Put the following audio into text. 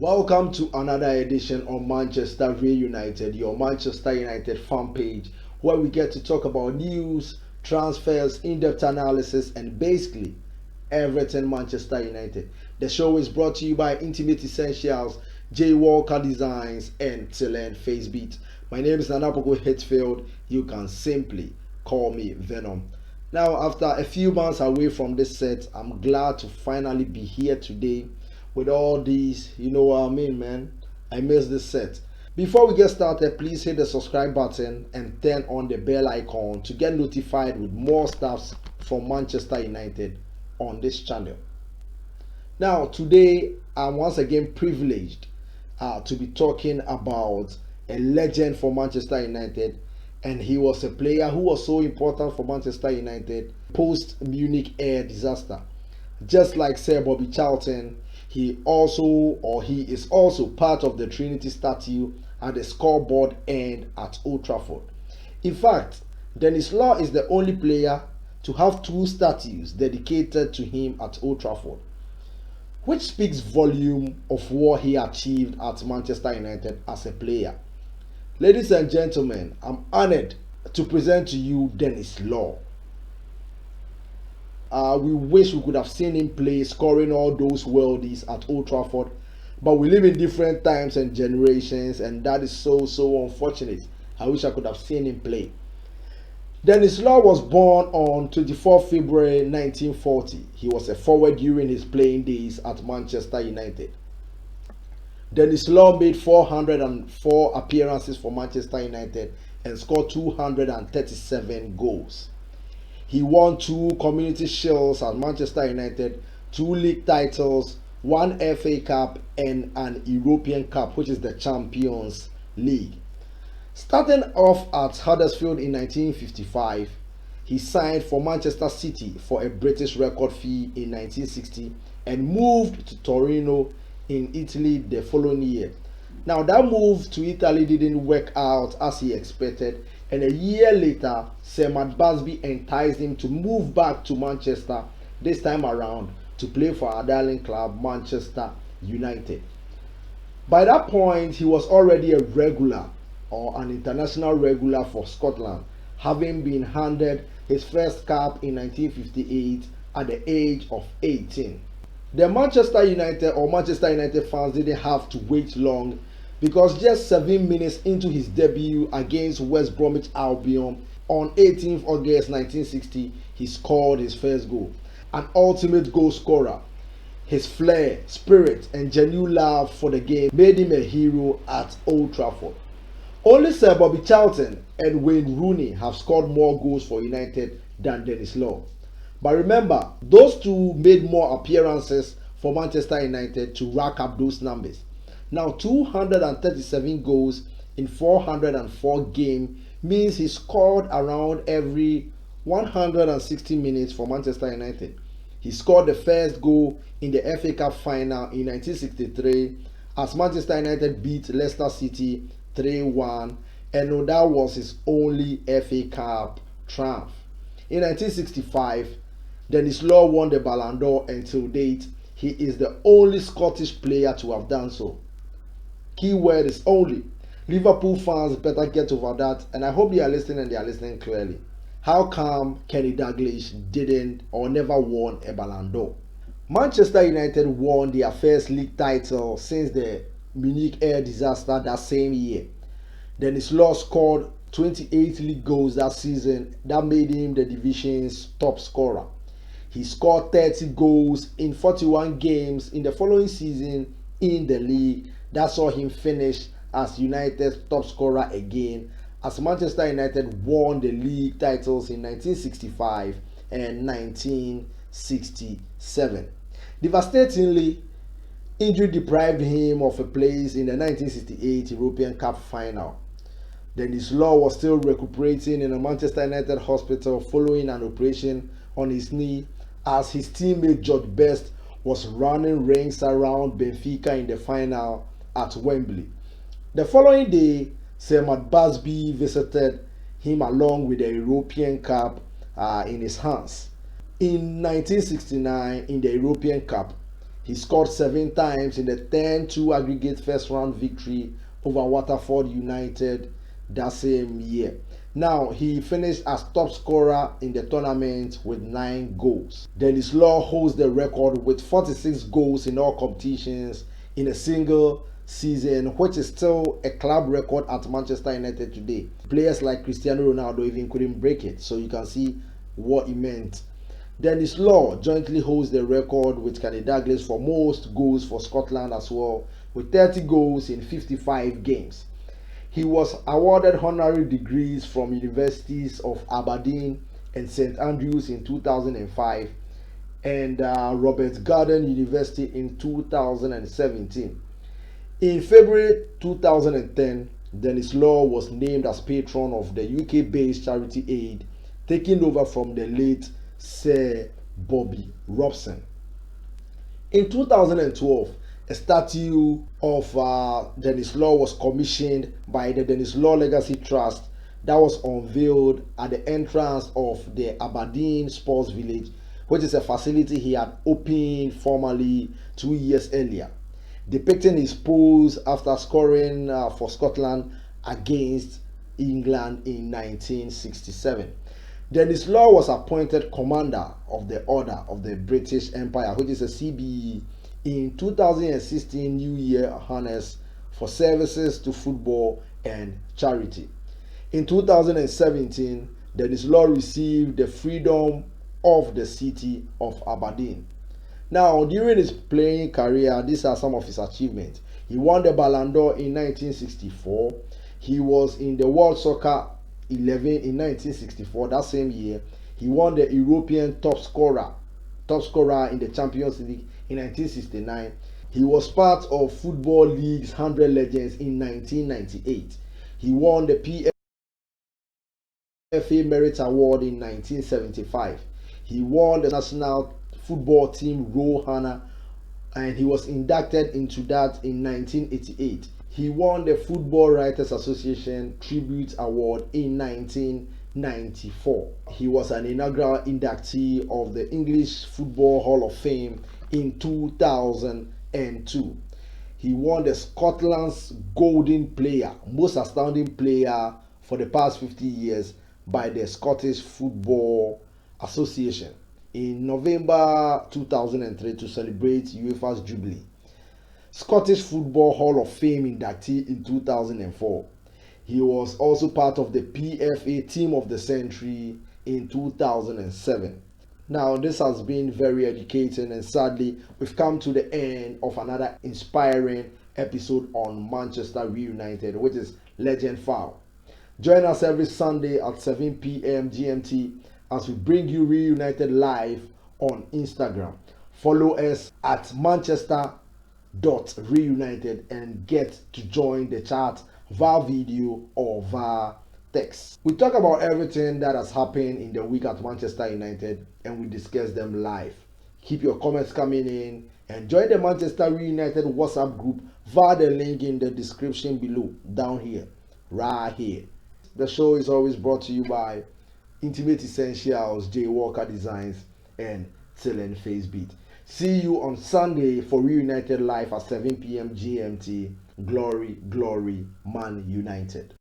Welcome to another edition on Manchester Reunited, your Manchester United fan page, where we get to talk about news, transfers, in-depth analysis, and basically everything Manchester United. The show is brought to you by Intimate Essentials, J Walker Designs, and Tilen Facebeat. My name is Nanapoku Hitfield. You can simply call me Venom. Now, after a few months away from this set, I'm glad to finally be here today with all these, you know what I mean, man. I miss this set. Before we get started, please hit the subscribe button and turn on the bell icon to get notified with more stuffs from Manchester United on this channel. Now, today I'm once again privileged to be talking about a legend for Manchester United, and he was a player who was so important for Manchester United post Munich air disaster. Just like Sir Bobby Charlton, he is also part of the Trinity statue at the scoreboard end at Old Trafford. In fact, Denis Law is the only player to have two statues dedicated to him at Old Trafford, which speaks volume of what he achieved at Manchester United as a player. Ladies and gentlemen, I'm honored to present to you Denis Law. We wish we could have seen him play, scoring all those worldies at Old Trafford, but we live in different times and generations, and that is so unfortunate. I wish I could have seen him play. Denis Law was born on 24 February 1940. He was a forward during his playing days at Manchester United. Denis Law made 404 appearances for Manchester United and scored 237 goals. He won 2 Community Shields at Manchester United, 2 league titles, 1 FA Cup, and an European Cup, which is the Champions League. Starting off at Huddersfield in 1955, he signed for Manchester City for a British record fee in 1960 and moved to Torino in Italy the following year. Now, that move to Italy didn't work out as he expected, and a year later, Sir Matt Busby enticed him to move back to Manchester, this time around to play for our darling club, Manchester United. By that point, he was already a regular or an international regular for Scotland, having been handed his first cap in 1958 at the age of 18. The Manchester United fans didn't have to wait long, because just 7 minutes into his debut against West Bromwich Albion on 18th August 1960, he scored his first goal. An ultimate goal scorer. His flair, spirit, and genuine love for the game made him a hero at Old Trafford. Only Sir Bobby Charlton and Wayne Rooney have scored more goals for United than Denis Law. But remember, those two made more appearances for Manchester United to rack up those numbers. Now, 237 goals in 404 games means he scored around every 160 minutes for Manchester United. He scored the first goal in the FA Cup final in 1963 as Manchester United beat Leicester City 3-1, and that was his only FA Cup triumph. In 1965, Denis Law won the Balon d'Or, and till date, he is the only Scottish player to have done so. Keyword is only. Liverpool fans better get over that, and I hope they are listening and they are listening clearly. How come Kenny Dalglish didn't or never won a Balon d'Or? Manchester United won their first league title since the Munich air disaster that same year. Denis Law scored 28 league goals that season. That made him the division's top scorer. He scored 30 goals in 41 games in the following season in the league. That saw him finish as United's top scorer again, as Manchester United won the league titles in 1965 and 1967. Devastatingly, injury deprived him of a place in the 1968 European Cup final. Denis Law was still recuperating in a Manchester United hospital following an operation on his knee, as his teammate George Best was running rings around Benfica in the final at Wembley. The following day, Sir Matt Busby visited him along with the European Cup in his hands. In 1969, in the European Cup, He scored 7 times in the 10-2 aggregate first round victory over Waterford United that same year. Now, he finished as top scorer in the tournament with 9 goals. Denis Law holds the record with 46 goals in all competitions in a single season, which is still a club record at Manchester United today. Players like Cristiano Ronaldo even couldn't break it, so you can see what it meant. Denis Law jointly holds the record with Kenny Douglas for most goals for Scotland as well, with 30 goals in 55 games. He was awarded honorary degrees from universities of Aberdeen and St Andrews in 2005 and Robert Garden University in 2017. In February 2010, Denis Law was named as patron of the UK-based charity Aid, taking over from the late Sir Bobby Robson. In 2012, a statue of Denis Law was commissioned by the Denis Law Legacy Trust that was unveiled at the entrance of the Aberdeen Sports Village, which is a facility he had opened formally 2 years earlier, depicting his pose after scoring for Scotland against England in 1967. Denis Law was appointed Commander of the Order of the British Empire, which is a CBE, in 2016 New Year Honors for services to football and charity. In 2017, Denis Law received the Freedom of the City of Aberdeen. Now, during his playing career, these are some of his achievements. He won the Balon d'Or in 1964. He was in the World Soccer 11 in 1964. That same year, he won the European top scorer in the Champions League in 1969. He was part of Football League's 100 Legends in 1998. He won the PFA Merit Award in 1975. He won the National Football Team Role Honor, and he was inducted into that in 1988. He won the Football Writers Association Tribute Award in 1994. He was an inaugural inductee of the English Football Hall of Fame in 2002. He won the Scotland's Golden Player, Most Astounding Player for the past 50 years by the Scottish Football Association in November 2003 to celebrate UEFA's Jubilee. Scottish Football Hall of Fame inductee in 2004. He was also part of the PFA Team of the Century in 2007. Now, this has been very educating, and sadly, we've come to the end of another inspiring episode on Manchester Reunited, which is Legend Foul. Join us every Sunday at 7 p.m. GMT as we bring you Reunited live on Instagram. Follow us at Manchester.Reunited and get to join the chat via video or via text. We talk about everything that has happened in the week at Manchester United and we discuss them live. Keep your comments coming in and join the Manchester Reunited WhatsApp group via the link in the description below, down here, right here. The show is always brought to you by Intimate Essentials, J Walker Designs, and Tillen Face Beat. See you on Sunday for Reunited Live at 7 p.m. GMT. Glory, glory, Man United.